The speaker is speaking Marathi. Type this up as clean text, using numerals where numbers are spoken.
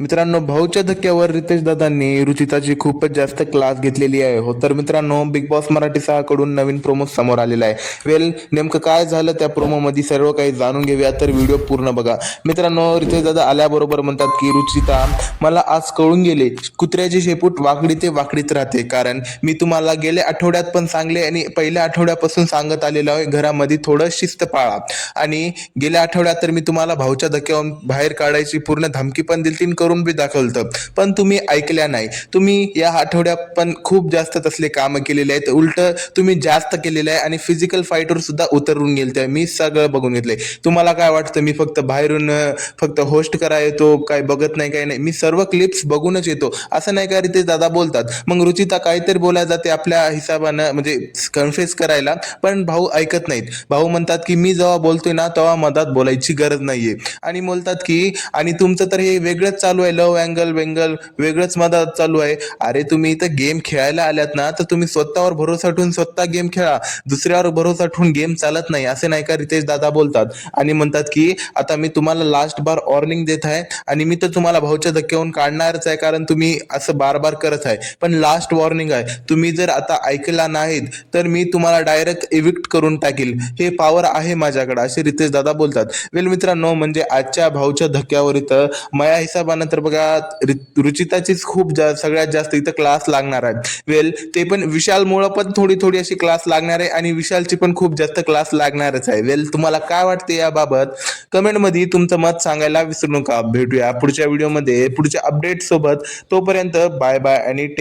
मित्रांनो, भाऊच्या धक्क्यावर रितेश दादांनी रुचिताची खूपच जास्त क्लास घेतलेली आहे. हो तर मित्रांनो, बिग बॉस मराठी 6 कडून नवीन प्रोमो समोर आलेला आहे. नेमकं काय झालं त्या प्रोमो मध्ये सर्व काही जाणून घेऊया, तर व्हिडिओ पूर्ण बघा. मित्रांनो, रितेश दादा आल्याबरोबर म्हणतात की रुचिता, मला आज कळून गेले कुत्र्याची शेपूट वाकडी ते वाकडीत राहते. कारण मी तुम्हाला गेल्या आठवड्यात पण सांगले आणि पहिल्या आठवड्यापासून सांगत आलेलो आहे, घरामध्ये थोडं शिस्त पाळा. आणि गेल्या आठवड्यात तर मी तुम्हाला भाऊच्या धक्क्यावरून बाहेर काढायची पूर्ण धमकी पण दिलती, करून बी दाखवलं, पण तुम्ही ऐकल्या नाही. तुम्ही या आठवड्यात पण खूप जास्त तसले काम केलेले आहेत. उलट तुम्ही जास्त केलेलं आहे आणि फिजिकल फाईटवर सुद्धा उतरून गेलते. मी सगळं बघून घेतलंय. तुम्हाला काय वाटतं मी फक्त बाहेरून फक्त होस्ट करा येतो, काय बघत नाही, काय नाही? मी सर्व क्लिप्स बघूनच येतो. असं नाही का रितेश दादा बोलतात. मग रुचिता काहीतरी बोलायला जाते आपल्या हिसाबानं, म्हणजे कन्फ्युज करायला, पण भाऊ ऐकत नाहीत. भाऊ म्हणतात की मी जेव्हा बोलतोय ना तेव्हा मधात बोलायची गरज नाहीये. आणि बोलतात की आणि तुमचं तर हे वेगळंच चालू आहे, लव अँगल वेंगल वेगळंच मधात चालू आहे. अरे तुम्ही इथं गेम खेळायला आल्यात ना, तर तुम्ही स्वतःवर भरोसा ठेवून स्वतः गेम खेळा. दुसऱ्यावर भरोसा ठेवून गेम चालत नाही. असे नाही का रितेश दादा बोलतात. आणि म्हणतात की आता मी तुम्हाला लास्ट बार वॉर्निंग देत आहे आणि मी तर तुम्हाला भाऊच्या धक्क्यावरून काढणारच आहे, कारण तुम्ही असं बार बार करत आहे. पण लास्ट वॉर्निंग आहे, तुम्ही जर आता ऐकला नाहीत तर मी तुम्हाला डायरेक्ट इविक्ट करून टाकील. हे पॉवर आहे माझ्याकडे, असे रितेश दादा बोलतात. मित्रांनो, म्हणजे आजच्या भाऊच्या धक्क्यावर इथं माझ्या हिसाबानं तर बघा रुचिताचीच खूप सगळ्यात जास्त इथं क्लास लागणार आहे. ते पण विशालमुळं पण थोडी थोडी अशी क्लास लागणार आहे आणि विशालची पण खूप जास्त क्लास लागणारच आहे. तुम्हाला काय वाटते याबाबत कमेंटमध्ये तुमचं मत सांगायला विसरू नका. भेटूया पुढच्या व्हिडिओमध्ये पुढच्या अपडेट सोबत. तोपर्यंत बाय बाय आणि